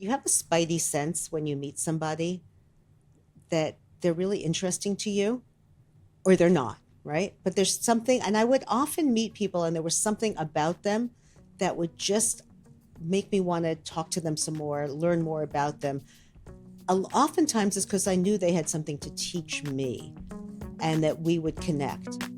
you have a spidey sense when you meet somebody that they're really interesting to you or they're not, right? But there's something, and I would often meet people and there was something about them that would just make me want to talk to them some more, learn more about them. Oftentimes it's because I knew they had something to teach me and that we would connect.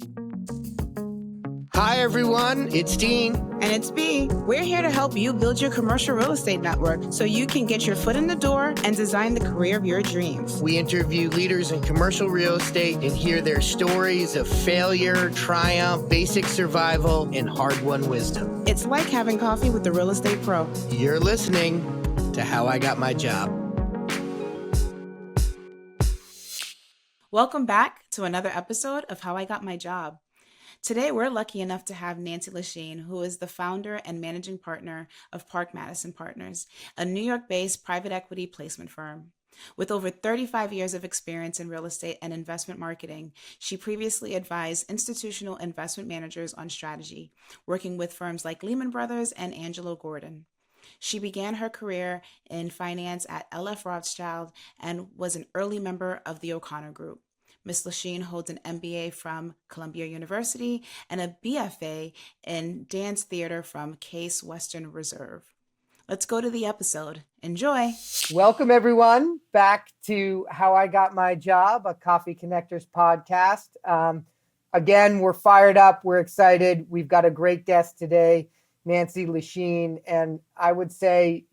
Hi, everyone. It's Dean. And it's B. We're here to help you build your commercial real estate network so you can get your foot in the door and design the career of your dreams. We interview leaders in commercial real estate and hear their stories of failure, triumph, basic survival, and hard-won wisdom. It's like having coffee with the real estate pro. You're listening to How I Got My Job. Welcome back to another episode of How I Got My Job. Today, we're lucky enough to have Nancy Lashine, who is the founder and managing partner of Park Madison Partners, a New York-based private equity placement firm. With over 35 years of experience in real estate and investment marketing, she previously advised institutional investment managers on strategy, working with firms like Lehman Brothers and Angelo Gordon. She began her career in finance at LF Rothschild and was an early member of the O'Connor Group. Ms. Lashine holds an MBA from Columbia University and a BFA in dance theater from Case Western Reserve. Let's go to the episode. Enjoy. Welcome, everyone, back to How I Got My Job, a Coffee Connectors podcast. Again, we're fired up. We're excited. We've got a great guest today, Nancy Lashine. And I would say,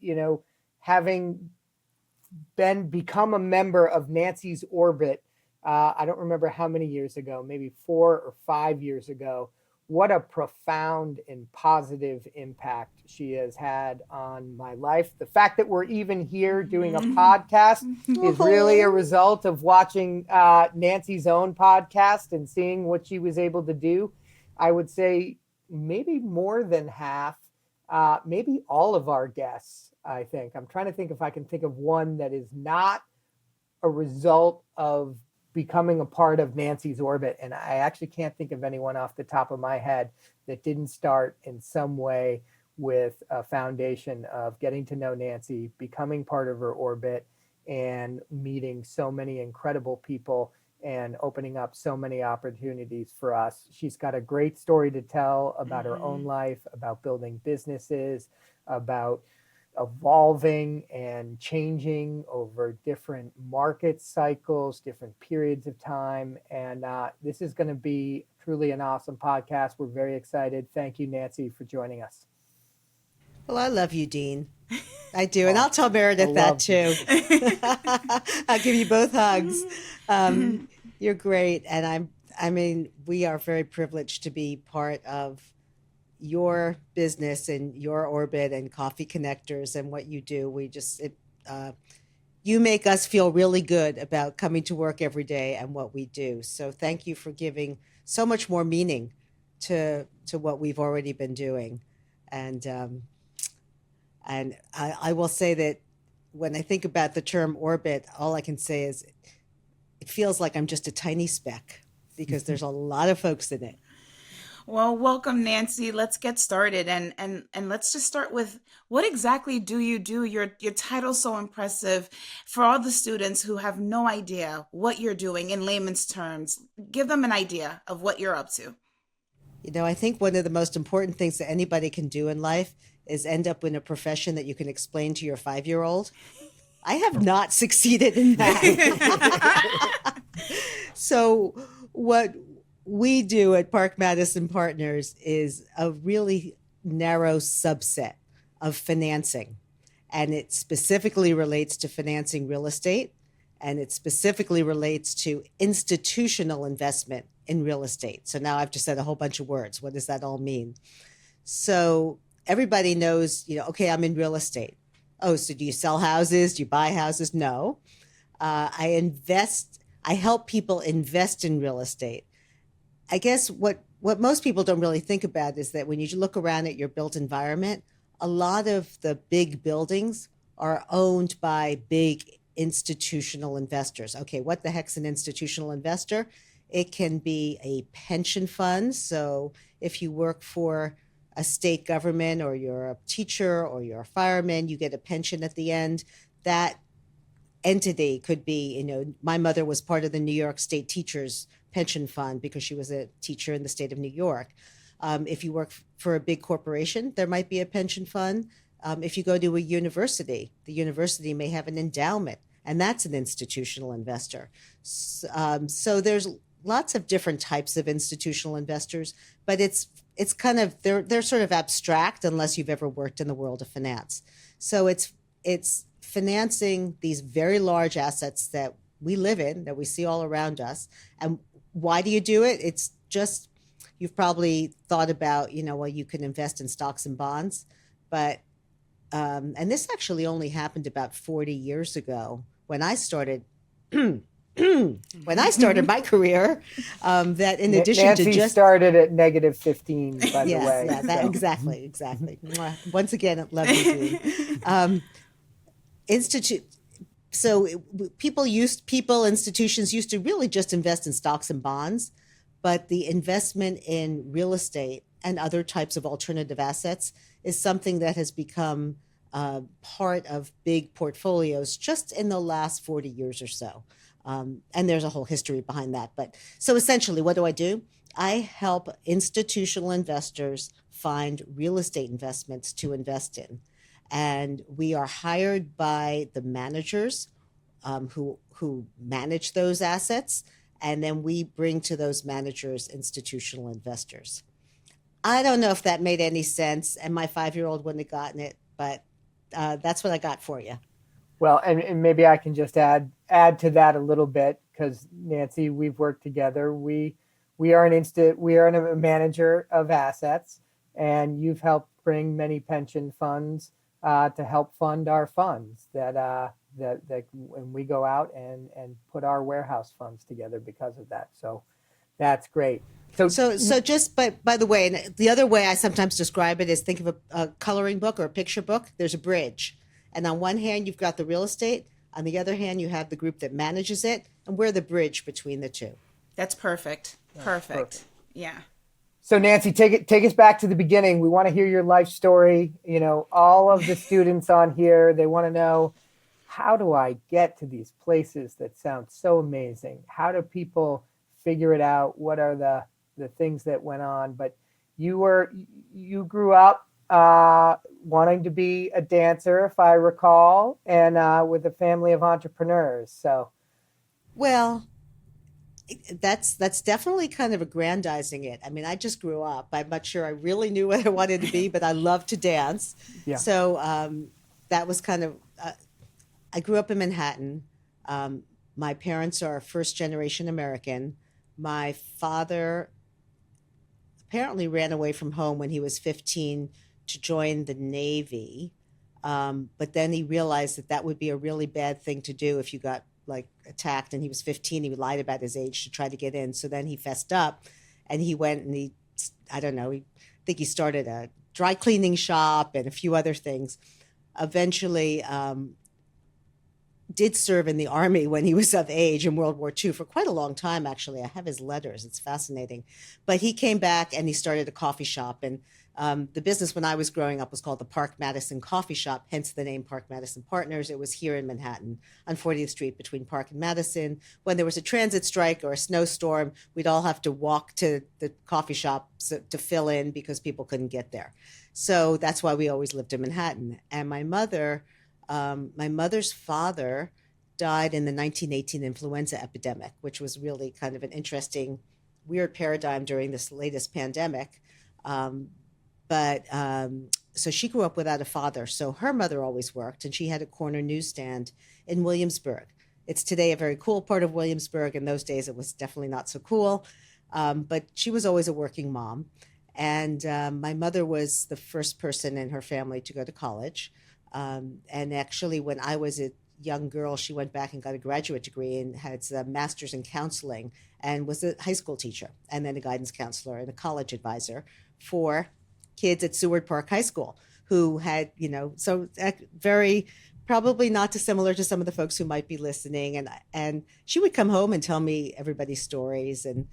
having become a member of Nancy's orbit, I don't remember how many years ago, maybe 4 or 5 years ago, what a profound and positive impact she has had on my life. The fact that we're even here doing a podcast is really a result of watching Nancy's own podcast and seeing what she was able to do. I would say maybe more than half, maybe all of our guests, I think. I'm trying to think if I can think of one that is not a result of becoming a part of Nancy's orbit. And I actually can't think of anyone off the top of my head that didn't start in some way with a foundation of getting to know Nancy, becoming part of her orbit, and meeting so many incredible people and opening up so many opportunities for us. She's got a great story to tell about her own life, about building businesses, about evolving and changing over different market cycles, different periods of time. And this is going to be truly an awesome podcast. We're very excited. Thank you, Nancy, for joining us. Well, I love you, Dean. I do. And I'll tell Meredith that too. I'll give you both hugs. You're great. And we are very privileged to be part of your business and your orbit and Coffee Connectors and what you do. You make us feel really good about coming to work every day and what we do. So thank you for giving so much more meaning to what we've already been doing. And I will say that when I think about the term orbit, all I can say is it feels like I'm just a tiny speck because there's a lot of folks in it. Well, welcome, Nancy. Let's get started. And let's just start with, what exactly do you do? Your title's so impressive. For all the students who have no idea what you're doing in layman's terms, give them an idea of what you're up to. I think one of the most important things that anybody can do in life is end up in a profession that you can explain to your 5-year-old. I have not succeeded in that. So what we do at Park Madison Partners is a really narrow subset of financing. And it specifically relates to financing real estate. And it specifically relates to institutional investment in real estate. So now I've just said a whole bunch of words. What does that all mean? So everybody knows, okay, I'm in real estate. Oh, so do you sell houses? Do you buy houses? No. I help people invest in real estate. I guess what most people don't really think about is that when you look around at your built environment, a lot of the big buildings are owned by big institutional investors. Okay, what the heck's an institutional investor? It can be a pension fund. So if you work for a state government or you're a teacher or you're a fireman, you get a pension at the end. That entity could be, my mother was part of the New York State Teachers Pension Fund because she was a teacher in the state of New York. If you work for a big corporation, there might be a pension fund. If you go to a university, the university may have an endowment, and that's an institutional investor. So there's lots of different types of institutional investors, but it's kind of they're sort of abstract unless you've ever worked in the world of finance. So it's financing these very large assets that we live in, that we see all around us. And why do you do it? It's just, you've probably thought about, well, you can invest in stocks and bonds, but and this actually only happened about 40 years ago when I started my career, that in addition Nancy to just started at -15, by the way. Yeah, that, exactly. Once again, love you, Dean. Institutions used to really just invest in stocks and bonds, but the investment in real estate and other types of alternative assets is something that has become part of big portfolios just in the last 40 years or so. And there's a whole history behind that. But so essentially, what do? I help institutional investors find real estate investments to invest in. And we are hired by the managers who manage those assets. And then we bring to those managers institutional investors. I don't know if that made any sense, and my 5-year-old wouldn't have gotten it, but that's what I got for you. Well, and maybe I can just add to that a little bit, because Nancy, we've worked together. We are a manager of assets, and you've helped bring many pension funds to help fund our funds that when we go out and put our warehouse funds together because of that. So that's great. So just by the way, and the other way I sometimes describe it is, think of a coloring book or a picture book. There's a bridge. And on one hand, you've got the real estate. On the other hand, you have the group that manages it. And we're the bridge between the two. That's perfect. Perfect. Yeah. So Nancy, take us back to the beginning. We want to hear your life story. All of the students on here, they want to know, how do I get to these places that sound so amazing? How do people figure it out? What are the things that went on? But you grew up wanting to be a dancer, if I recall, and with a family of entrepreneurs. So, well, that's definitely kind of aggrandizing it. I mean, I just grew up. I'm not sure I really knew what I wanted to be, but I loved to dance. Yeah. So that was kind of. I grew up in Manhattan. My parents are first generation American. My father apparently ran away from home when he was 15 to join the Navy. But then he realized that would be a really bad thing to do if you got attacked, and he was 15. He lied about his age to try to get in. So then he fessed up and he went and I think he started a dry cleaning shop and a few other things. Eventually, did serve in the Army when he was of age in World War II for quite a long time, actually. I have his letters. It's fascinating. But he came back and he started a coffee shop. And the business when I was growing up was called the Park Madison Coffee Shop, hence the name Park Madison Partners. It was here in Manhattan on 40th Street between Park and Madison. When there was a transit strike or a snowstorm, we'd all have to walk to the coffee shop to fill in because people couldn't get there. So that's why we always lived in Manhattan. And my mother's father died in the 1918 influenza epidemic, which was really kind of an interesting, weird paradigm during this latest pandemic. So she grew up without a father. So her mother always worked, and she had a corner newsstand in Williamsburg. It's today a very cool part of Williamsburg. In those days, it was definitely not so cool. But she was always a working mom. And my mother was the first person in her family to go to college. And actually, when I was a young girl, she went back and got a graduate degree and had a master's in counseling and was a high school teacher and then a guidance counselor and a college advisor for kids at Seward Park High School who had, so very probably not dissimilar to some of the folks who might be listening. And she would come home and tell me everybody's stories. And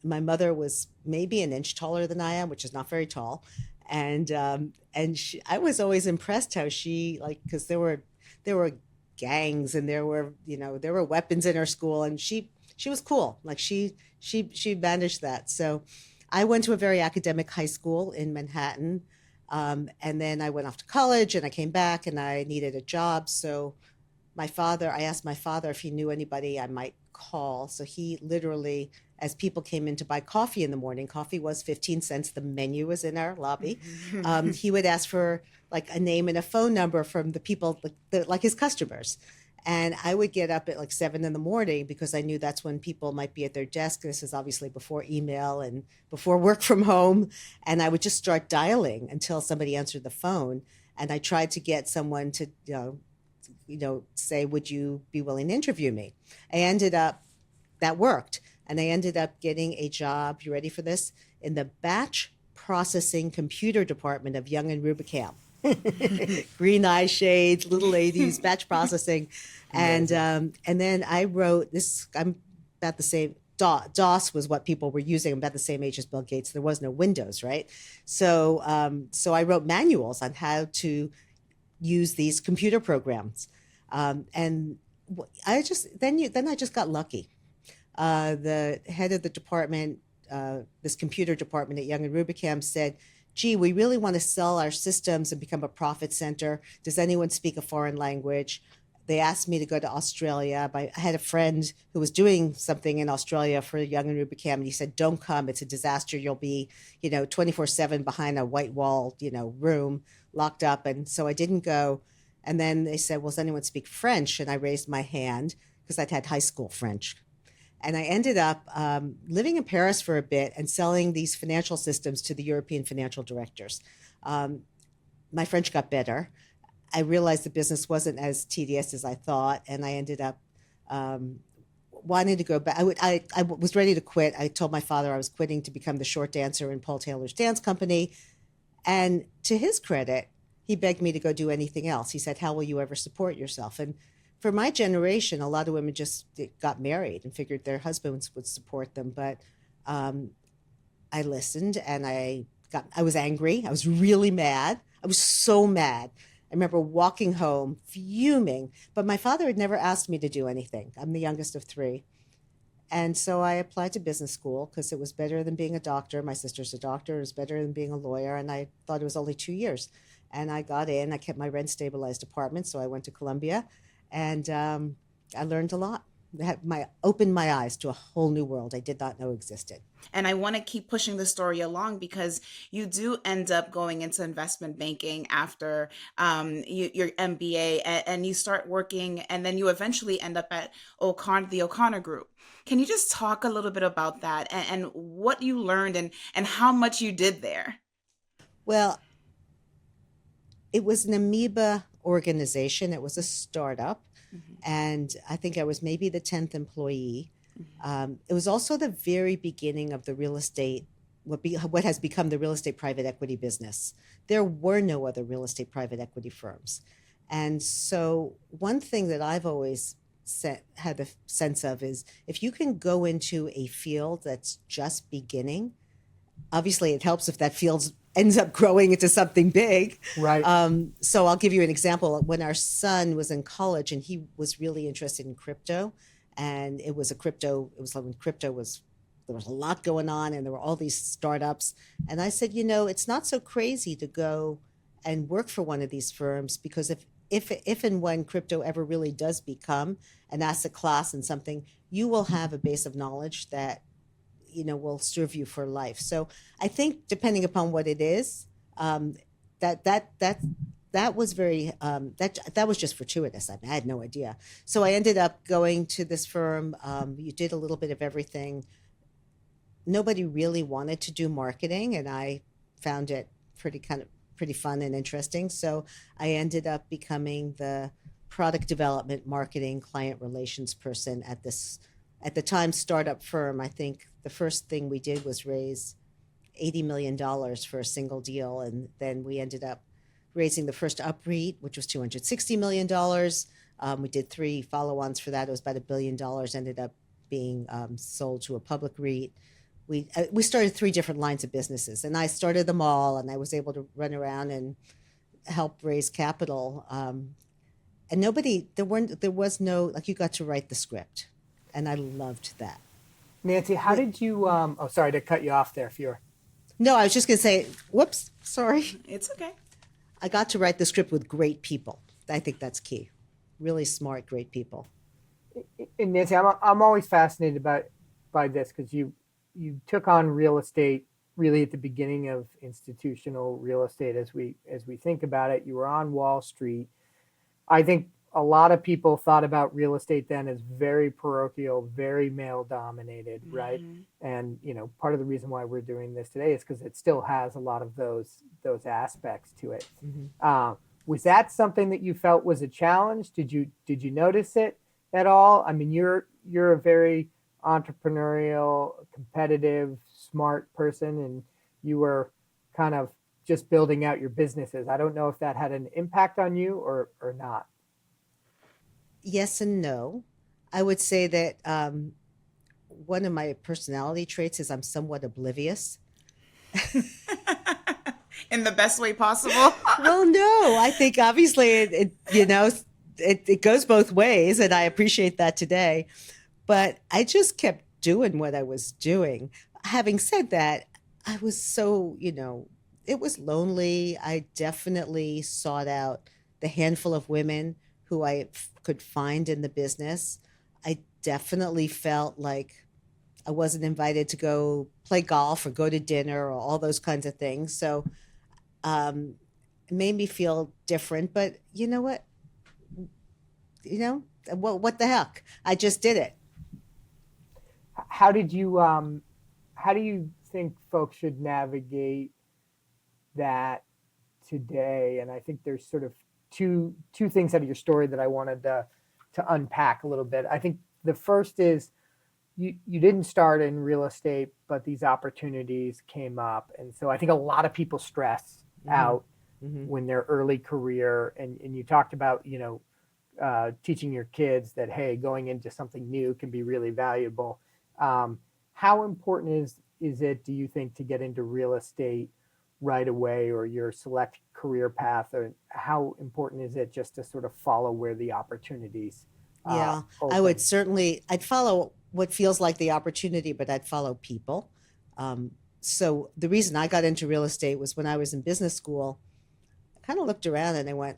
my mother was maybe an inch taller than I am, which is not very tall. I was always impressed how she, like, because there were gangs, and there were weapons in her school, and she was cool. Like, she managed that. So I went to a very academic high school in Manhattan, and then I went off to college, and I came back, and I needed a job. So I asked my father if he knew anybody I might call. So he literally, as people came in to buy coffee in the morning, coffee was 15 cents. The menu was in our lobby. He would ask for like a name and a phone number from the people, like his customers. And I would get up at like 7 in the morning because I knew that's when people might be at their desk. This is obviously before email and before work from home. And I would just start dialing until somebody answered the phone. And I tried to get someone to, say, would you be willing to interview me? That worked. And I ended up getting a job, you ready for this? In the batch processing computer department of Young and Rubicam. Green eye shades, little ladies, batch processing. And then I wrote this, I'm about the same, DOS was what people were using. I'm about the same age as Bill Gates. There was no Windows, right? So I wrote manuals on how to use these computer programs. And I just got lucky. The head of the department, this computer department at Young and Rubicam, said, gee, we really want to sell our systems and become a profit center. Does anyone speak a foreign language? They asked me to go to Australia. I had a friend who was doing something in Australia for Young and Rubicam, and he said, don't come. It's a disaster. You'll be, 24/7 behind a white wall, room, locked up. And so I didn't go. And then they said, well, does anyone speak French? And I raised my hand because I'd had high school French. And I ended up living in Paris for a bit and selling these financial systems to the European financial directors. My French got better. I realized the business wasn't as tedious as I thought, and I ended up wanting to go back. I was ready to quit. I told my father I was quitting to become the short dancer in Paul Taylor's dance company. And to his credit, he begged me to go do anything else. He said, how will you ever support yourself? And for my generation, a lot of women just got married and figured their husbands would support them. But I listened, and I was angry. I was really mad. I was so mad. I remember walking home fuming, but my father had never asked me to do anything. I'm the youngest of three. And so I applied to business school because it was better than being a doctor. My sister's a doctor. It was better than being a lawyer. And I thought it was only 2 years. And I got in. I kept my rent stabilized apartment. So I went to Columbia. And I learned a lot. Opened my eyes to a whole new world I did not know existed. And I want to keep pushing the story along because you do end up going into investment banking after your MBA, and you start working, and then you eventually end up at the O'Connor Group. Can you just talk a little bit about that and what you learned and how much you did there? Well, it was an amoeba organization. It was a startup. Mm-hmm. And I think I was maybe the 10th employee. Mm-hmm. It was also the very beginning of the real estate, what has become the real estate private equity business. There were no other real estate private equity firms. And so one thing that I've always had a sense of is if you can go into a field that's just beginning, obviously it helps if that field ends up growing into something big. Right. So I'll give you an example. When our son was in college and he was really interested in crypto, and it was like when crypto was, there was a lot going on and there were all these startups. And I said, it's not so crazy to go and work for one of these firms, because if and when crypto ever really does become an asset class and something, you will have a base of knowledge that will serve you for life. So I think depending upon what it is, that was very that was just fortuitous. I had no idea. So I ended up going to this firm. You did a little bit of everything. Nobody really wanted to do marketing, and I found it pretty fun and interesting. So I ended up becoming the product development, marketing, client relations person at this, at the time, startup firm. I think the first thing we did was raise $80 million for a single deal. And then we ended up raising the first UPREIT, which was $260 million. We did 3 follow-ons for that. It was about $1 billion, ended up being sold to a public REIT. we started three different lines of businesses, and I started them all, and I was able to run around and help raise capital. And there was no, like, you got to write the script, and I loved that. Nancy, how did you, oh, sorry to cut you off there if you're. No, I was just going to say, whoops, sorry. It's okay. I got to write the script with great people. I think that's key. Really smart, great people. And Nancy, I'm always fascinated by this because you took on real estate really at the beginning of institutional real estate as we think about it. You were on Wall Street. I think a lot of people thought about real estate then as very parochial, very male dominated, right? And part of the reason why we're doing this today is because it still has a lot of those aspects to it. Was that something that you felt was a challenge? Did you notice it at all? I mean, you're a very entrepreneurial, competitive, smart person, and you were kind of just building out your businesses. I don't know if that had an impact on you or not. Yes and no. I would say that one of my personality traits is I'm somewhat oblivious. In the best way possible. Well, no, I think obviously it goes both ways, and I appreciate that today. But I just kept doing what I was doing. Having said that, I was so, it was lonely. I definitely sought out the handful of women who I could find in the business. I definitely felt like I wasn't invited to go play golf or go to dinner or all those kinds of things. So it made me feel different. But you know what? What the heck? I just did it. How do you think folks should navigate that today? And I think there's sort of two things out of your story that I wanted to unpack a little bit. I think the first is you didn't start in real estate, but these opportunities came up. And so I think a lot of people stress out when their early career, and you talked about, teaching your kids that, hey, going into something new can be really valuable. How important is it, do you think, to get into real estate right away, or your select career path, or how important is it just to sort of follow where the opportunities open? I would I'd follow what feels like the opportunity, but I'd follow people. So the reason I got into real estate was when I was in business school, I kind of looked around and I went,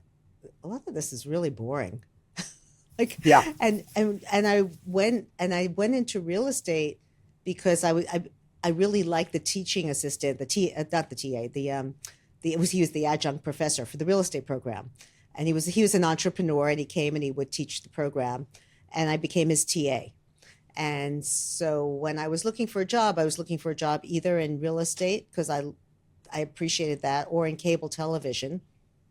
a lot of this is really boring. And I went into real estate because I really liked the teaching assistant, he was the adjunct professor for the real estate program, and he was an entrepreneur, and he came and he would teach the program, and I became his TA. And so when I was looking for a job, I was looking for a job either in real estate, because I appreciated that, or in cable television.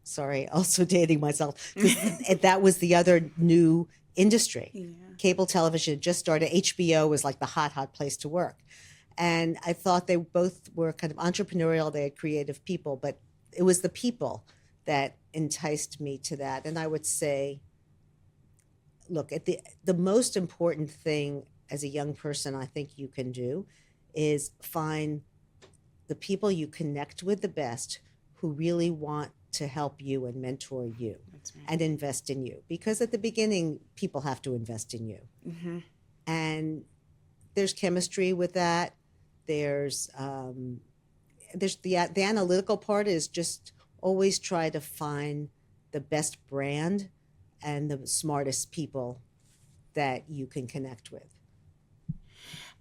Sorry, also dating myself, because that was the other new industry. Yeah. Cable television just started. HBO was like the hot place to work. And I thought they both were kind of entrepreneurial. They had creative people, but it was the people that enticed me to that. And I would say, look, at the most important thing as a young person I think you can do is find the people you connect with the best, who really want to help you and mentor you. That's right. And invest in you. Because at the beginning, people have to invest in you. And there's chemistry with that. There's the analytical part is just always try to find the best brand and the smartest people that you can connect with.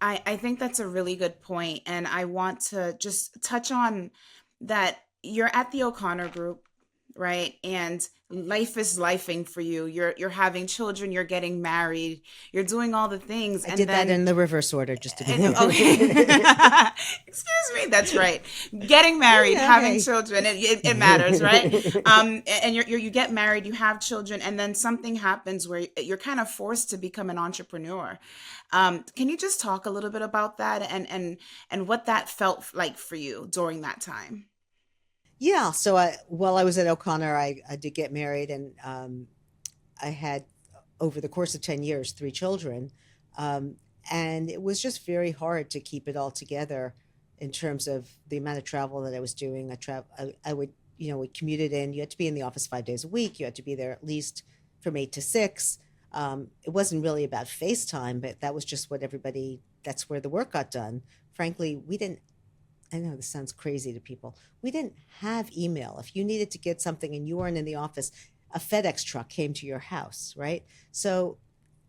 I think that's a really good point. And I want to just touch on that. You're at the O'Connor Group, right? And life is lifing for you. You're having children, you're getting married, you're doing all the things. I did that in the reverse order, just to be okay. Excuse me, that's right. Getting married, having children, it matters, right? And you get married, you have children, and then something happens where you're kind of forced to become an entrepreneur. Can you just talk a little bit about that and what that felt like for you during that time? Yeah. So while I was at O'Connor, I did get married, and I had, over the course of 10 years, 3 children. And it was just very hard to keep it all together in terms of the amount of travel that I was doing. I would, we commuted in. You had to be in the office 5 days a week. You had to be there at least from 8 to 6. It wasn't really about FaceTime, but that was just what everybody, that's where the work got done. Frankly, we didn't, I know this sounds crazy to people. We didn't have email. If you needed to get something and you weren't in the office, a FedEx truck came to your house, right? So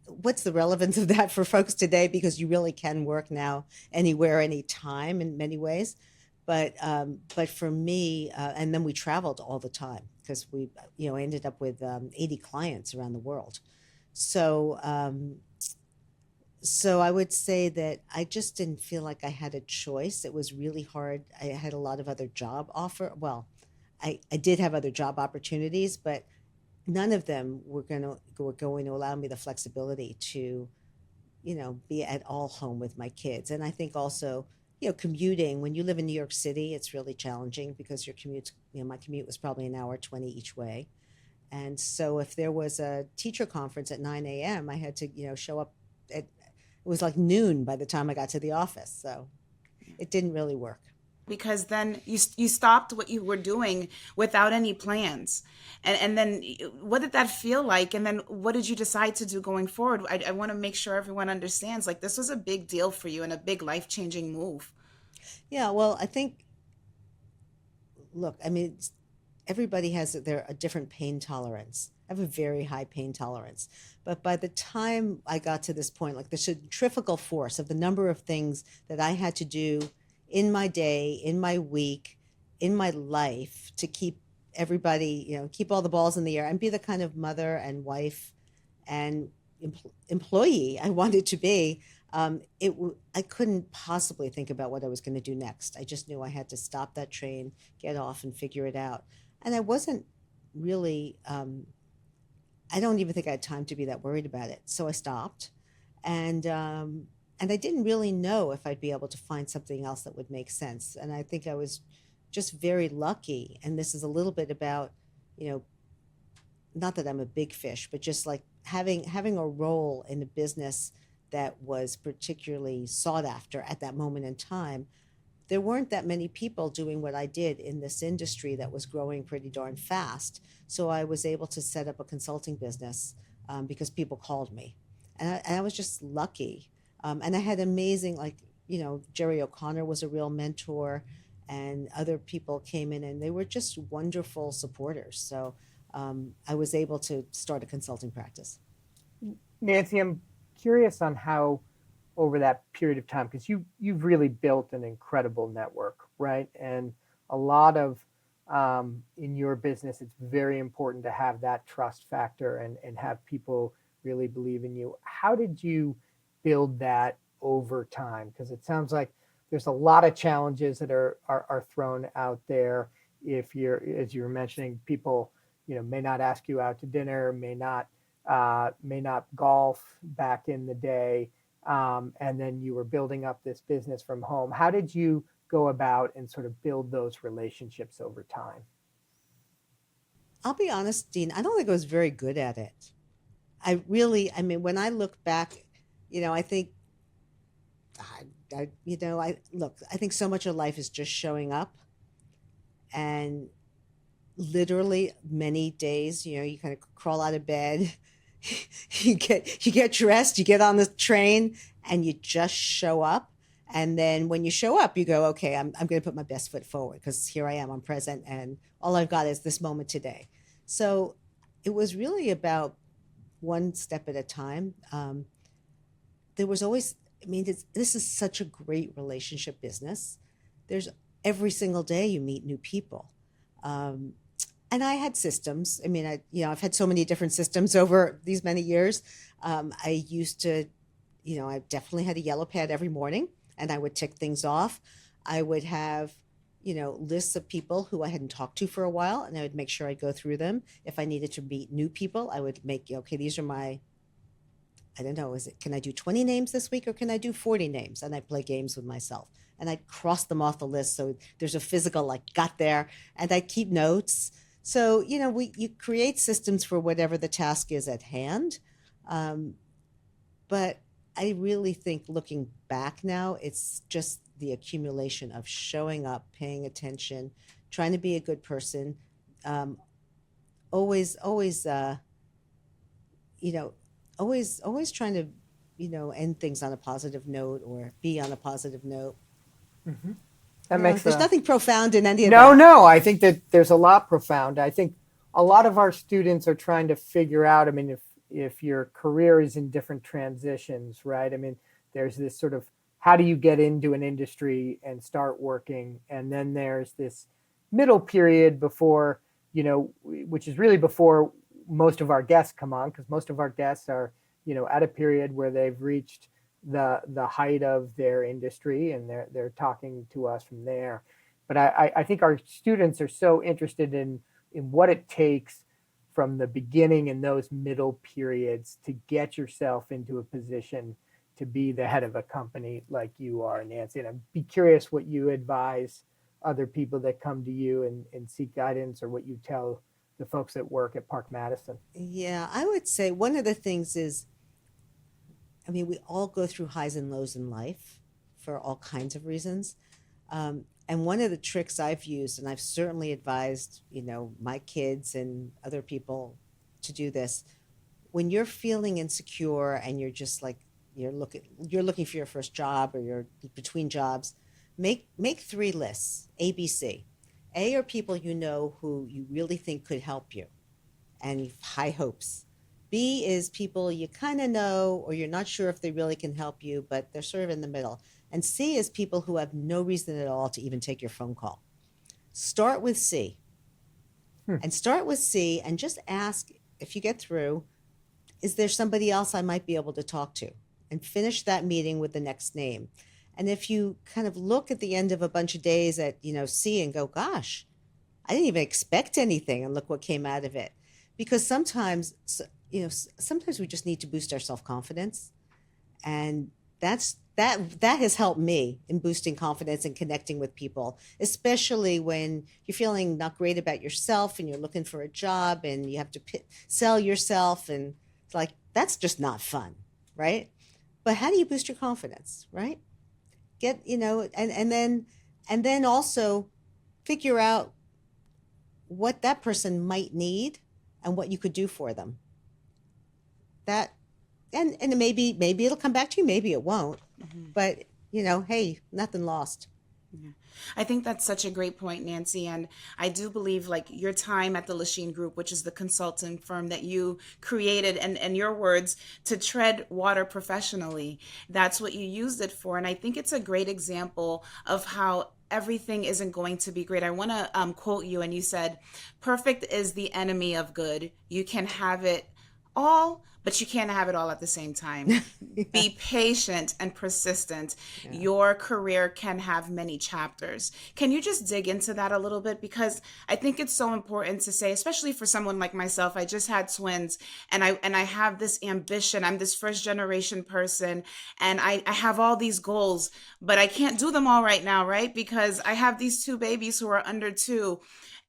what's the relevance of that for folks today? Because you really can work now anywhere, anytime in many ways. But for me, and then we traveled all the time because we, I ended up with 80 clients around the world. So, so I would say that I just didn't feel like I had a choice. It was really hard. I had a lot of other job offer. Well, I did have other job opportunities, but none of them were going to allow me the flexibility to, be at all home with my kids. And I think also, commuting, when you live in New York City, it's really challenging because your commute, my commute was probably an hour 20 each way. And so if there was a teacher conference at 9 a.m., I had to, show up at, it was like noon by the time I got to the office. So it didn't really work. Because then you stopped what you were doing without any plans. And then what did that feel like? And then what did you decide to do going forward? I want to make sure everyone understands, like, this was a big deal for you and a big life-changing move. Yeah, well, I think, look, I mean, everybody has a different pain tolerance. I have a very high pain tolerance. But by the time I got to this point, like the centrifugal force of the number of things that I had to do in my day, in my week, in my life to keep everybody, keep all the balls in the air and be the kind of mother and wife and employee I wanted to be, I couldn't possibly think about what I was going to do next. I just knew I had to stop that train, get off, and figure it out. And I wasn't really, I don't even think I had time to be that worried about it. So I stopped, and I didn't really know if I'd be able to find something else that would make sense. And I think I was just very lucky. And this is a little bit about, not that I'm a big fish, but just like having a role in a business that was particularly sought after at that moment in time. There weren't that many people doing what I did in this industry that was growing pretty darn fast. So I was able to set up a consulting business because people called me. And I was just lucky. And I had amazing, like, Jerry O'Connor was a real mentor, and other people came in and they were just wonderful supporters. So I was able to start a consulting practice. Nancy, I'm curious on how over that period of time, because you've really built an incredible network, right? And a lot of in your business, it's very important to have that trust factor and have people really believe in you. How did you build that over time? Because it sounds like there's a lot of challenges that are thrown out there. If you're, as you were mentioning, people may not ask you out to dinner, may not golf back in the day, and then you were building up this business from home. How did you go about and sort of build those relationships over time? I'll be honest, Dean, I don't think I was very good at it. I mean, when I look back, I think, I think so much of life is just showing up, and literally many days, you kind of crawl out of bed, you get dressed, you get on the train, and you just show up. And then when you show up, you go, okay, I'm going to put my best foot forward because here I am, I'm present, and all I've got is this moment today. So it was really about one step at a time. There was always, I mean, this is such a great relationship business. There's every single day you meet new people. And I had systems. I mean, I've had so many different systems over these many years. I used to, I definitely had a yellow pad every morning, and I would tick things off. I would have, lists of people who I hadn't talked to for a while, and I would make sure I go through them. If I needed to meet new people, I would make, okay, these are my, I don't know, can I do 20 names this week or can I do 40 names? And I play games with myself. And I'd cross them off the list. So there's a physical, like, got there, and I keep notes. So, you create systems for whatever the task is at hand. But I really think looking back now, it's just the accumulation of showing up, paying attention, trying to be a good person, um, always, you know, always trying to, end things on a positive note or be on a positive note. That makes There's a nothing profound in any of no, that. no. I think that there's a lot profound. I think a lot of our students are trying to figure out. I mean, if your career is in different transitions, right? I mean, there's this sort of how do you get into an industry and start working, and then there's this middle period before which is really before most of our guests come on, because most of our guests are at a period where they've reached the height of their industry, and they're talking to us from there. But I think our students are so interested in what it takes from the beginning in those middle periods to get yourself into a position to be the head of a company like you are, Nancy. And I'd be curious what you advise other people that come to you and seek guidance, or what you tell the folks that work at Park Madison. Yeah, I would say one of the things is, I mean, we all go through highs and lows in life for all kinds of reasons. And one of the tricks I've used, and I've certainly advised, my kids and other people to do this, when you're feeling insecure and you're just like you're looking for your first job or you're between jobs, make 3 lists, A, B, C. A are people who you really think could help you and you've high hopes. B is people you kind of know or you're not sure if they really can help you, but they're sort of in the middle. And C is people who have no reason at all to even take your phone call. Start with C. And start with C and just ask, if you get through, is there somebody else I might be able to talk to? And finish that meeting with the next name. And if you kind of look at the end of a bunch of days at, C and go, gosh, I didn't even expect anything, and look what came out of it. Because sometimes we just need to boost our self-confidence. And that has helped me in boosting confidence and connecting with people, especially when you're feeling not great about yourself and you're looking for a job and you have to sell yourself, and it's like, that's just not fun, right? But how do you boost your confidence, right? And then also figure out what that person might need and what you could do for them. That and maybe it'll come back to you, maybe it won't. But hey, nothing lost. Yeah. I think that's such a great point, Nancy. And I do believe like your time at the Lashine Group, which is the consulting firm that you created, and your words, to tread water professionally, that's what you used it for. And I think it's a great example of how everything isn't going to be great. I want to quote you, and you said, perfect is the enemy of good. You can have it all, but you can't have it all at the same time. Yeah. Be patient and persistent. Yeah. Your career can have many chapters. Can you just dig into that a little bit? Because I think it's so important to say, especially for someone like myself. I just had twins, and I have this ambition. I'm this first generation person, and I have all these goals, but I can't do them all right now, right? Because I have these 2 babies who are under 2.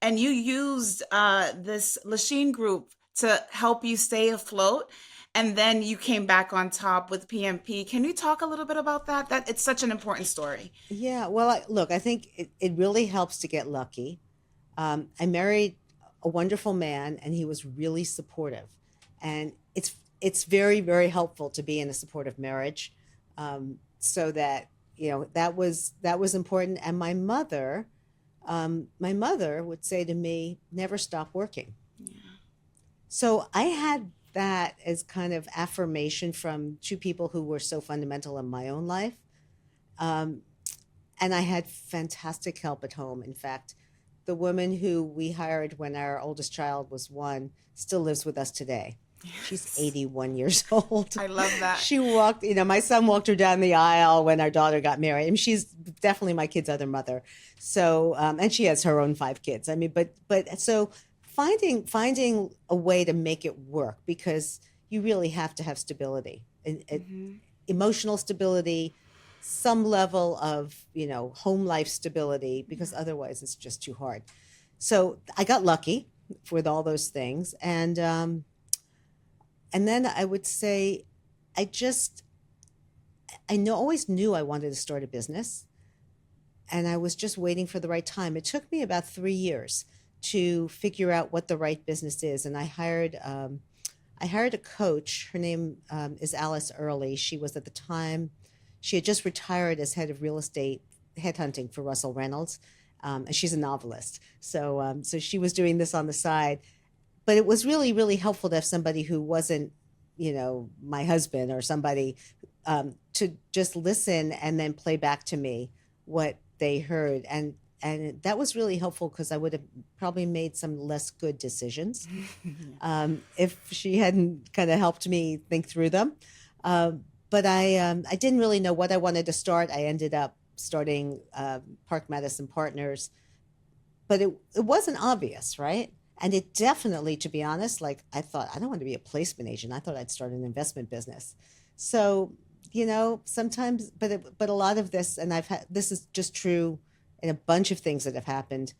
And you used this Lashine Group to help you stay afloat. And then you came back on top with PMP. Can you talk a little bit about that? That it's such an important story. Yeah, well, look, I think it really helps to get lucky. I married a wonderful man, and he was really supportive. And it's very, very helpful to be in a supportive marriage, so that that was important. And my mother would say to me, "Never stop working." Yeah. So I had that as kind of affirmation from 2 people who were so fundamental in my own life. And I had fantastic help at home. In fact, the woman who we hired when our oldest child was 1 still lives with us today. She's 81 years old. I love that. She walked, my son walked her down the aisle when our daughter got married. I mean, she's definitely my kid's other mother. So, and she has her own 5 kids. I mean, but so finding a way to make it work, because you really have to have stability, emotional stability, some level of, home life stability, because otherwise it's just too hard. So I got lucky with all those things. And then I would say I just always knew I wanted to start a business, and I was just waiting for the right time. It took me about 3 years to figure out what the right business is, and I hired a coach. Her name is Alice Early. She was at the time, she had just retired as head of real estate headhunting for Russell Reynolds, and she's a novelist. So she was doing this on the side, but it was really, really helpful to have somebody who wasn't, my husband or somebody, to just listen and then play back to me what they heard. And that was really helpful because I would have probably made some less good decisions if she hadn't kind of helped me think through them. But I didn't really know what I wanted to start. I ended up starting Park Madison Partners, but it wasn't obvious, right? And it definitely, to be honest, like I thought, I don't want to be a placement agent. I thought I'd start an investment business. So, sometimes, but a lot of this, and this is just true in a bunch of things that have happened.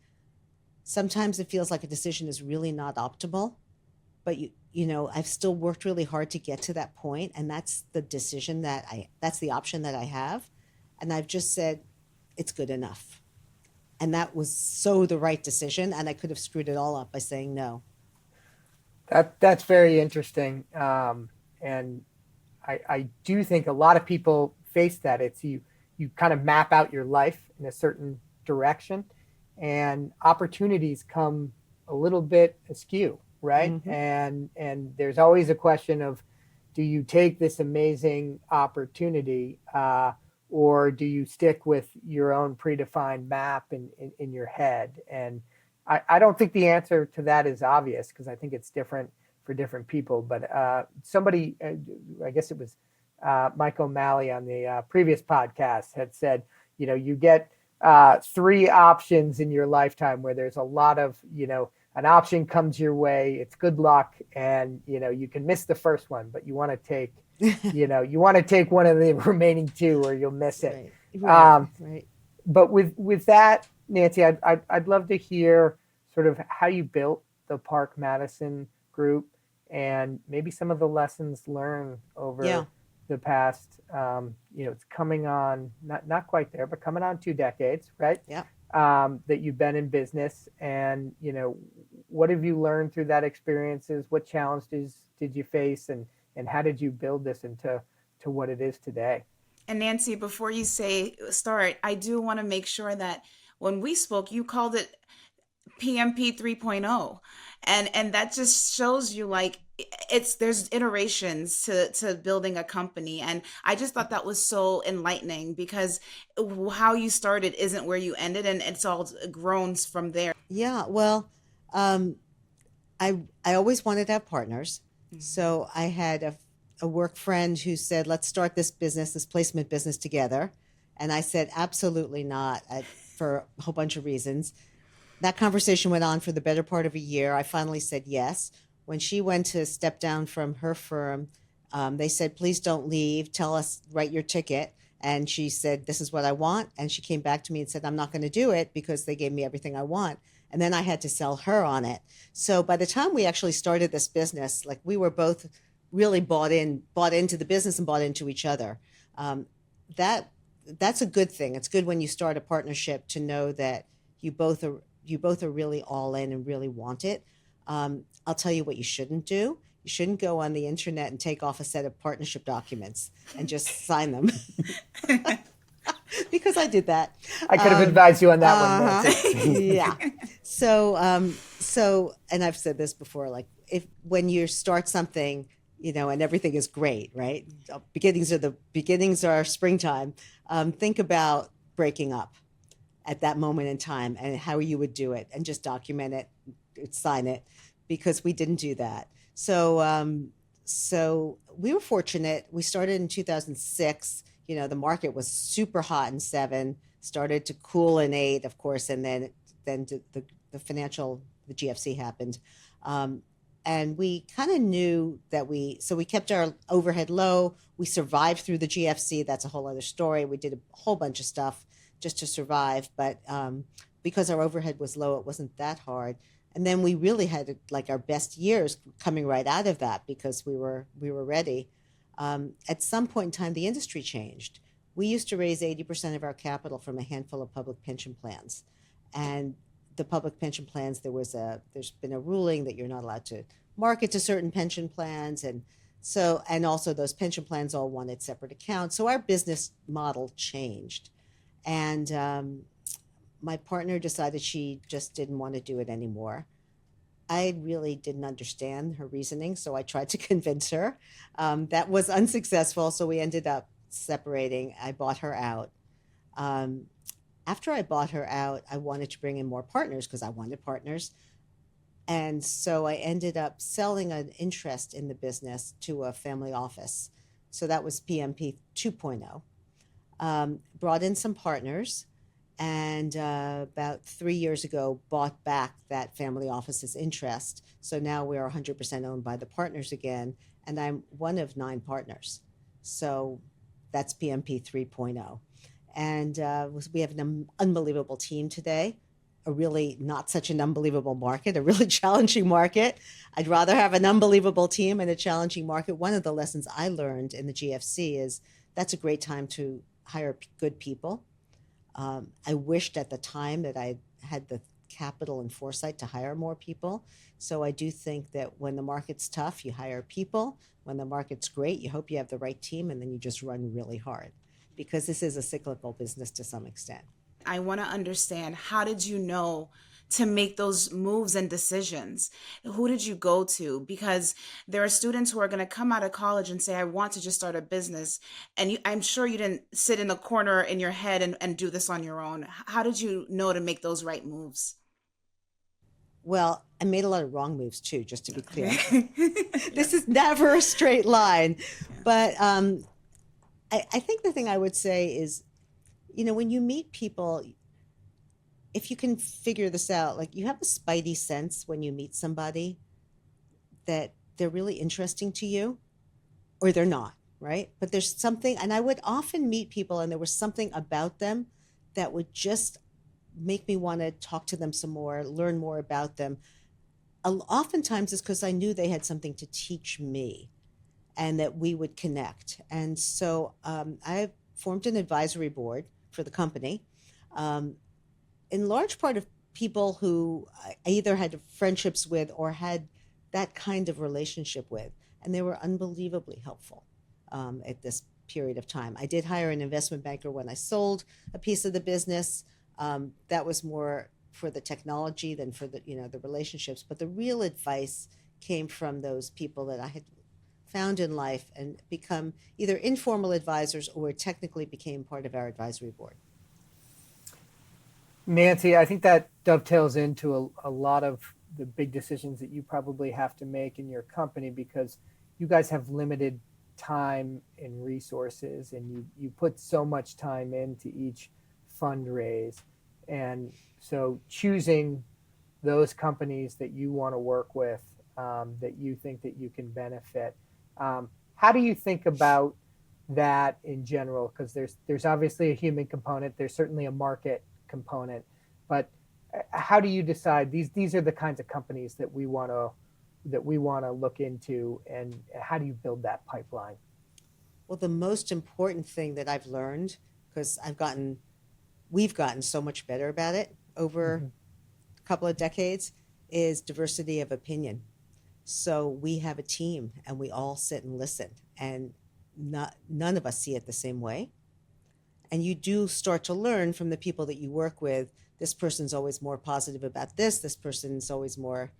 Sometimes it feels like a decision is really not optimal, but I've still worked really hard to get to that point, and that's the decision that's the option that I have, and I've just said it's good enough. And that was so the right decision, and I could have screwed it all up by saying no. That's very interesting, and I do think a lot of people face that. It's you kind of map out your life in a certain direction, and opportunities come a little bit askew, right? Mm-hmm. And there's always a question of, do you take this amazing opportunity, or do you stick with your own predefined map in your head? And I don't think the answer to that is obvious, because I think it's different for different people. But somebody, I guess it was Mike O'Malley on the previous podcast, had said, you get 3 options in your lifetime where there's a lot of, an option comes your way, it's good luck, and, you can miss the first one, but you want to take, you want to take one of the remaining 2 or you'll miss it. Right. But with that, Nancy, I'd love to hear sort of how you built the Park Madison group and maybe some of the lessons learned over the past, it's coming on, not quite there, but coming on 2 decades, right? Yeah. That you've been in business, and, what have you learned through that experiences? What challenges did you face, and how did you build this into what it is today? And Nancy, before you start, I do want to make sure that when we spoke, you called it PMP 3.0. And that just shows you like there's iterations to building a company. And I just thought that was so enlightening, because how you started isn't where you ended, and it's all grown from there. Yeah, well, I always wanted to have partners. Mm-hmm. So I had a work friend who said, let's start this placement business together. And I said, absolutely not, for a whole bunch of reasons. That conversation went on for the better part of a year. I finally said yes. When she went to step down from her firm, they said, please don't leave. Tell us, write your ticket. And she said, this is what I want. And she came back to me and said, I'm not going to do it because they gave me everything I want. And then I had to sell her on it. So by the time we actually started this business, like we were both really bought into the business and bought into each other. That's a good thing. It's good when you start a partnership to know that you both are really all in and really want it. I'll tell you what you shouldn't do. You shouldn't go on the internet and take off a set of partnership documents and just sign them. Because I did that. I could have advised you on that one. Yeah. So, and I've said this before, like when you start something, and everything is great, right? Beginnings are springtime. Think about breaking up at that moment in time and how you would do it, and just document it, sign it, because we didn't do that. So we were fortunate. We started in 2006. The market was super hot in 7, started to cool in 8, of course, and then the GFC happened. And we kind of knew that we kept our overhead low. We survived through the GFC. That's a whole other story. We did a whole bunch of stuff just to survive. But because our overhead was low, it wasn't that hard. And then we really had like our best years coming right out of that, because we were ready. At some point in time, the industry changed. We used to raise 80% of our capital from a handful of public pension plans. And the public pension plans, there's been a ruling that you're not allowed to market to certain pension plans. And also those pension plans all wanted separate accounts. So our business model changed. And my partner decided she just didn't want to do it anymore. I really didn't understand her reasoning, so I tried to convince her. That was unsuccessful, so we ended up separating. I bought her out. Um, After I bought her out, I wanted to bring in more partners because I wanted partners. And so I ended up selling an interest in the business to a family office. So that was PMP 2.0. Brought in some partners, and about 3 years ago bought back that family office's interest. So now we are 100% owned by the partners again, and I'm one of 9 partners. So that's PMP 3.0. And we have an unbelievable team today, a really not such an unbelievable market, a really challenging market. I'd rather have an unbelievable team and a challenging market. One of the lessons I learned in the GFC is that's a great time to hire good people. I wished at the time that I had the capital and foresight to hire more people. So I do think that when the market's tough, you hire people. When the market's great, you hope you have the right team, and then you just run really hard, because this is a cyclical business to some extent. I want to understand, how did you know to make those moves and decisions? Who did you go to? Because there are students who are going to come out of college and say, I want to just start a business. And I'm sure you didn't sit in a corner in your head and do this on your own. How did you know to make those right moves? Well, I made a lot of wrong moves too, just to be clear. Okay. This is never a straight line. But I think the thing I would say is, when you meet people, if you can figure this out, like, you have a spidey sense when you meet somebody that they're really interesting to you, or they're not, right? But there's something, and I would often meet people and there was something about them that would just make me want to talk to them some more, learn more about them. Oftentimes it's because I knew they had something to teach me and that we would connect. And so I formed an advisory board for the company, in large part of people who I either had friendships with or had that kind of relationship with. And they were unbelievably helpful at this period of time. I did hire an investment banker when I sold a piece of the business. That was more for the technology than for the relationships. But the real advice came from those people that I had found in life and become either informal advisors or technically became part of our advisory board. Nancy, I think that dovetails into a lot of the big decisions that you probably have to make in your company, because you guys have limited time and resources, and you put so much time into each fundraise. And so choosing those companies that you want to work with, that you think that you can benefit. How do you think about that in general? Because there's obviously a human component. There's certainly a market component, but how do you decide these are the kinds of companies that we want to look into, and how do you build that pipeline? Well, the most important thing that I've learned, because we've gotten so much better about it over a couple of decades, is diversity of opinion. So we have a team and we all sit and listen, and none of us see it the same way. And you do start to learn from the people that you work with. This person's always more positive about this person's always more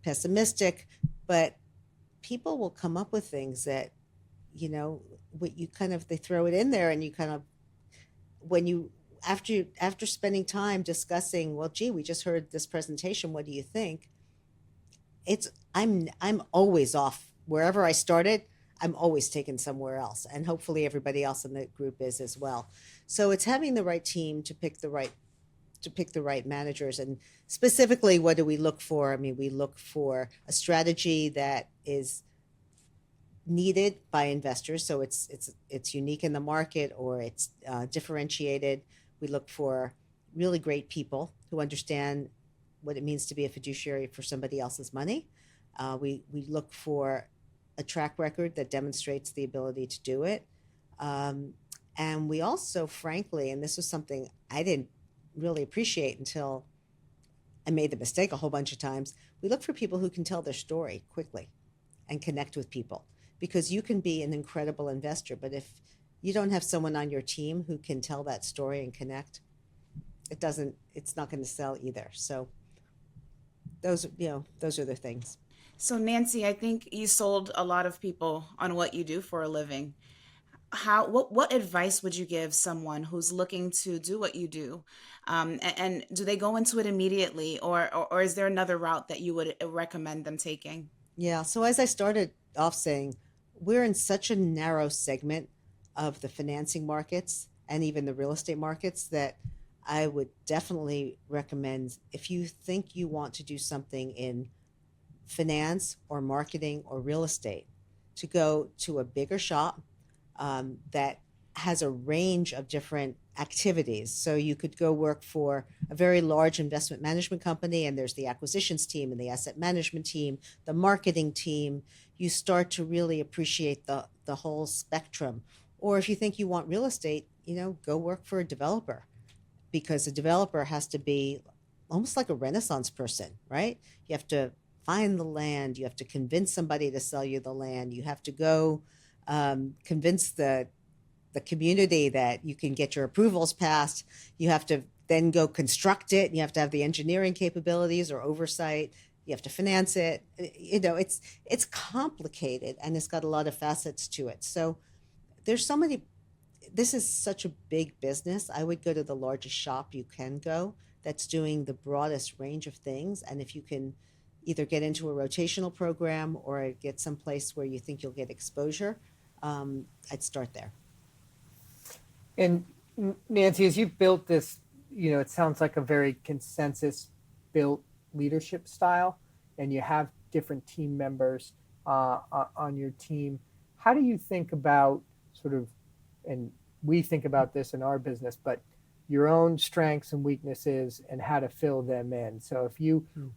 pessimistic. But people will come up with things that, they throw it in there, and you kind of, when you, after spending time discussing, well, gee, we just heard this presentation, what do you think? I'm always off. Wherever I started, I'm always taken somewhere else, and hopefully everybody else in the group is as well. So it's having the right team to pick the right managers. And specifically, what do we look for? I mean, we look for a strategy that is needed by investors, so it's unique in the market, or it's differentiated. We look for really great people who understand what it means to be a fiduciary for somebody else's money. We look for a track record that demonstrates the ability to do it. Um, and we also, frankly, and this was something I didn't really appreciate until I made the mistake a whole bunch of times, we look for people who can tell their story quickly and connect with people, because you can be an incredible investor, but if you don't have someone on your team who can tell that story and connect, it's not going to sell either. So those are the things. So, Nancy, I think you sold a lot of people on what you do for a living. What advice would you give someone who's looking to do what you do? And do they go into it immediately, or is there another route that you would recommend them taking? Yeah. So as I started off saying, we're in such a narrow segment of the financing markets and even the real estate markets that I would definitely recommend, if you think you want to do something in finance or marketing or real estate, to go to a bigger shop that has a range of different activities. So you could go work for a very large investment management company, and there's the acquisitions team and the asset management team, the marketing team. You start to really appreciate the whole spectrum. Or if you think you want real estate, go work for a developer, because a developer has to be almost like a Renaissance person, right? You have to find the land, you have to convince somebody to sell you the land, you have to go convince the community that you can get your approvals passed. You have to then go construct it. You have to have the engineering capabilities or oversight. You have to finance it. It's complicated, and it's got a lot of facets to it. So there's so many. This is such a big business. I would go to the largest shop you can go that's doing the broadest range of things. And if you can either get into a rotational program or get someplace where you think you'll get exposure, I'd start there. And Nancy, as you've built this, it sounds like a very consensus built leadership style, and you have different team members on your team. How do you think about sort of, and we think about this in our business, but your own strengths and weaknesses and how to fill them in? So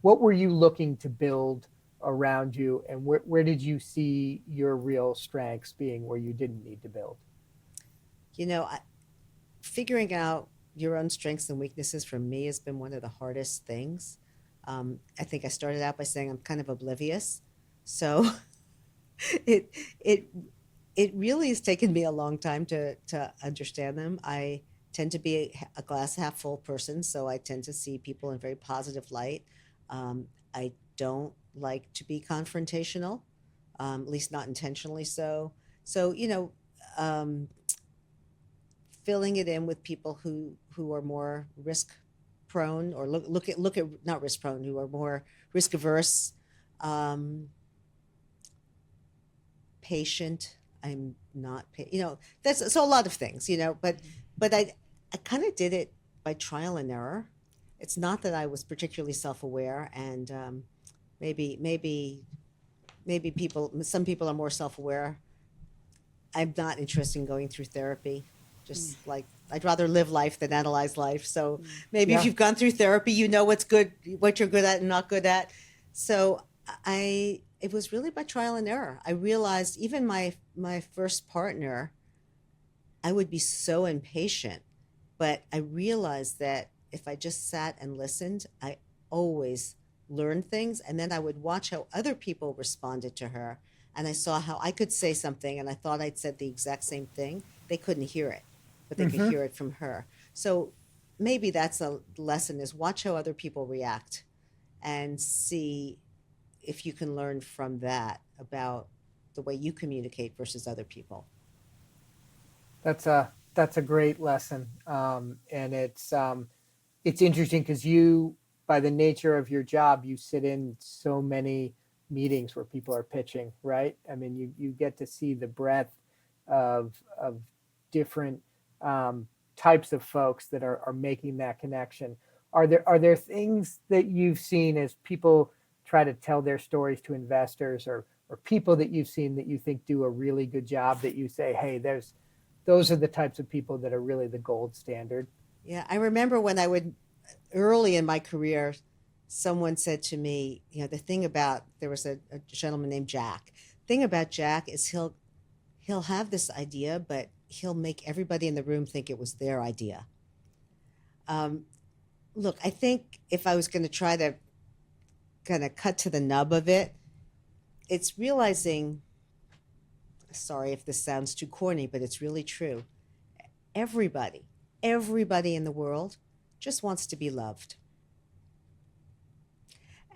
what were you looking to build around you, and where did you see your real strengths being where you didn't need to build? Figuring out your own strengths and weaknesses for me has been one of the hardest things. I think I started out by saying I'm kind of oblivious, so it it really has taken me a long time to understand them. I tend to be a glass half full person, so I tend to see people in a very positive light. I don't like to be confrontational, at least not intentionally so. So, filling it in with people who are more risk prone, or look at not risk prone, who are more risk averse, patient. I'm not, that's so a lot of things, but I kind of did it by trial and error. It's not that I was particularly self-aware, and maybe some people are more self-aware. I'm not interested in going through therapy. Just like, I'd rather live life than analyze life. So maybe if you've gone through therapy, you know what's good, what you're good at and not good at. So it was really by trial and error. I realized even my first partner, I would be so impatient, but I realized that if I just sat and listened, I always learned things. And then I would watch how other people responded to her. And I saw how I could say something and I thought I'd said the exact same thing. They couldn't hear it, but they could hear it from her. So maybe that's a lesson, is watch how other people react and see if you can learn from that about the way you communicate versus other people. That's a great lesson. And it's interesting because you, by the nature of your job, you sit in so many meetings where people are pitching, right? I mean, you get to see the breadth of different types of folks that are making that connection. Are there things that you've seen as people try to tell their stories to investors, or people that you've seen that you think do a really good job, that you say, hey, those are the types of people that are really the gold standard? Yeah, I remember when early in my career, someone said to me, the thing about, there was a gentleman named Jack thing about Jack is he'll have this idea, but he'll make everybody in the room think it was their idea. Um, Look, I think if I was going to try to kind of cut to the nub of it, it's realizing, sorry if this sounds too corny, but it's really true. Everybody, everybody in the world just wants to be loved.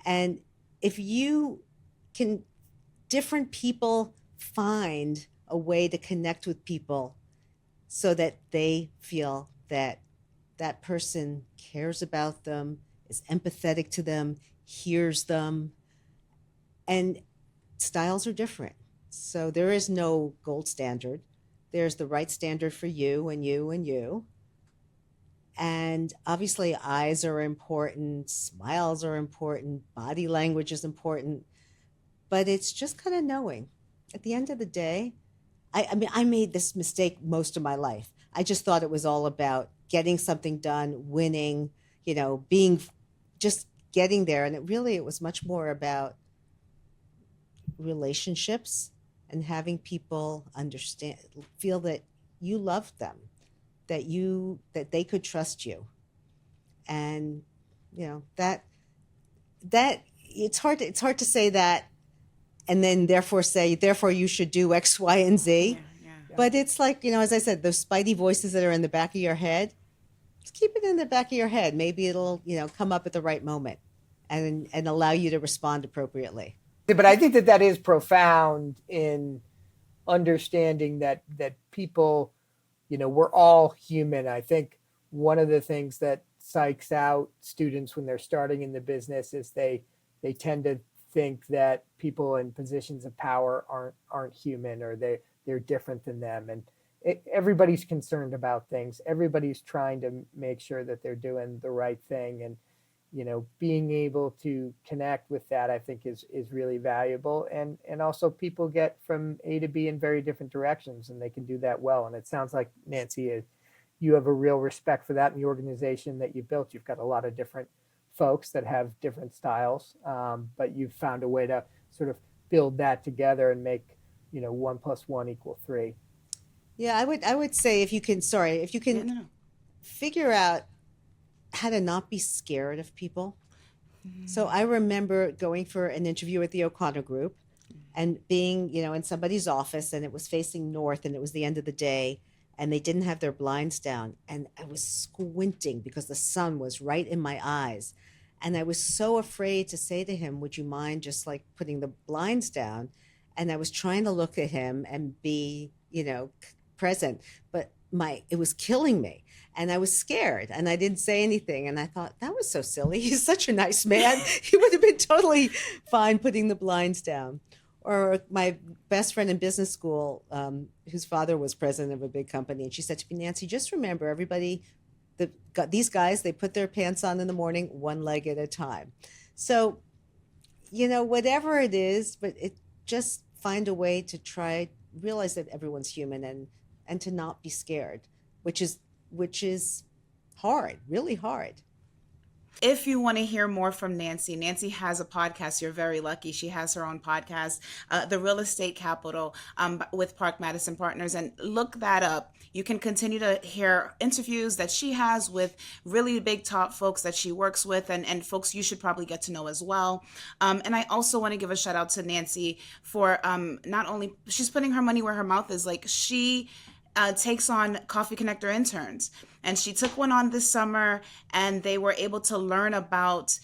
And if you can, different people find a way to connect with people so that they feel that that person cares about them, is empathetic to them, hears them, and styles are different. So there is no gold standard. There's the right standard for you and you and you. And obviously, eyes are important, smiles are important, body language is important, but it's just kind of knowing. At the end of the day, I mean, I made this mistake most of my life. I just thought it was all about getting something done, winning, being just getting there. And it was much more about relationships and having people understand, feel that you loved them, that they could trust you. And, that it's hard to say that and then therefore you should do X, Y, and Z. Yeah. But it's like, as I said, those spidey voices that are in the back of your head, just keep it in the back of your head. Maybe it'll, come up at the right moment and allow you to respond appropriately. But I think that is profound in understanding that people, we're all human. I think one of the things that psychs out students when they're starting in the business is they tend to think that people in positions of power aren't human, or they're different than them. And everybody's concerned about things. Everybody's trying to make sure that they're doing the right thing. And, being able to connect with that, I think is really valuable. And also people get from A to B in very different directions, and they can do that well. And it sounds like, Nancy, you have a real respect for that in the organization that you built. You've got a lot of different folks that have different styles, but you've found a way to sort of build that together and make, 1 + 1 = 3. Yeah, I would say if you can No. figure out how to not be scared of people. So I remember going for an interview at the O'Connor Group and being, in somebody's office, and it was facing north and it was the end of the day and they didn't have their blinds down. And I was squinting because the sun was right in my eyes. And I was so afraid to say to him, would you mind just like putting the blinds down? And I was trying to look at him and be, present, but it was killing me. And I was scared and I didn't say anything. And I thought, that was so silly. He's such a nice man. He would have been totally fine putting the blinds down. Or my best friend in business school, whose father was president of a big company. And she said to me, Nancy, just remember everybody, these guys, they put their pants on in the morning, one leg at a time. So, whatever it is, but just find a way to realize that everyone's human and to not be scared, which is hard, really hard. If you want to hear more from Nancy, Nancy has a podcast. You're very lucky. She has her own podcast, The Real Estate Capital, with Park Madison Partners. And look that up. You can continue to hear interviews that she has with really big top folks that she works with and folks you should probably get to know as well. And I also want to give a shout out to Nancy for not only, she's putting her money where her mouth is. Like she takes on Coffee Connector interns. And she took one on this summer, and they were able to learn about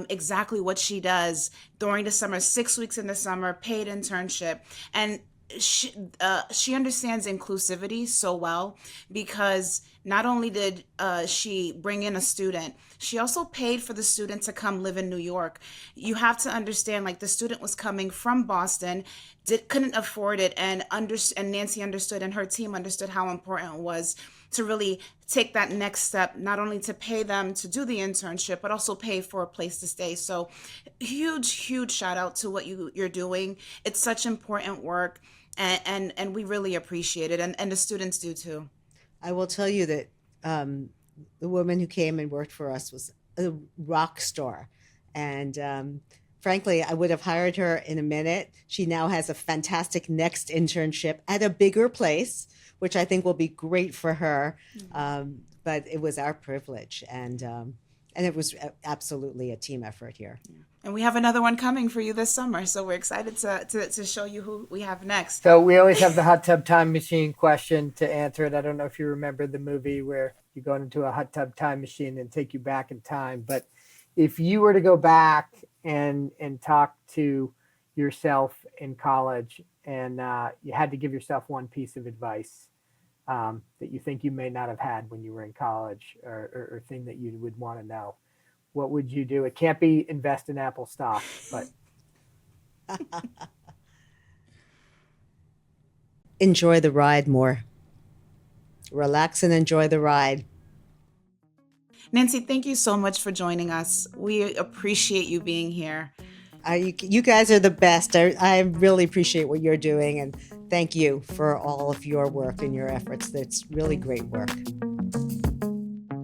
exactly what she does during the summer, 6 weeks in the summer, paid internship. And she understands inclusivity so well, because not only did she bring in a student, she also paid for the student to come live in New York. You have to understand, like, the student was coming from Boston, couldn't afford it, and Nancy understood, and her team understood how important it was to really take that next step, not only to pay them to do the internship, but also pay for a place to stay. So huge shout out to what you're doing. It's such important work, and we really appreciate it. And the students do too. I will tell you that the woman who came and worked for us was a rock star. And frankly, I would have hired her in a minute. She now has a fantastic next internship at a bigger place, which I think will be great for her. But it was our privilege, and it was absolutely a team effort here. And we have another one coming for you this summer, so we're excited to show you who we have next. So we always have the hot tub time machine question to answer it. I don't know if you remember the movie where you go into a hot tub time machine and take you back in time. But if you were to go back and talk to yourself in college, and you had to give yourself one piece of advice that you think you may not have had when you were in college, or thing that you would want to know, what would you do? It can't be invest in Apple stock, but enjoy the ride more. Relax and enjoy the ride. Nancy, thank you so much for joining us. We appreciate you being here. You guys are the best. I really appreciate what you're doing, and thank you for all of your work and your efforts. That's really great work.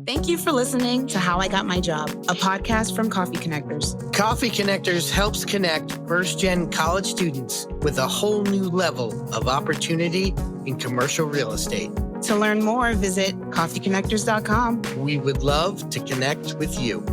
Thank you for listening to How I Got My Job, a podcast from Coffee Connectors. Coffee Connectors helps connect first-gen college students with a whole new level of opportunity in commercial real estate. To learn more, visit coffeeconnectors.com. We would love to connect with you.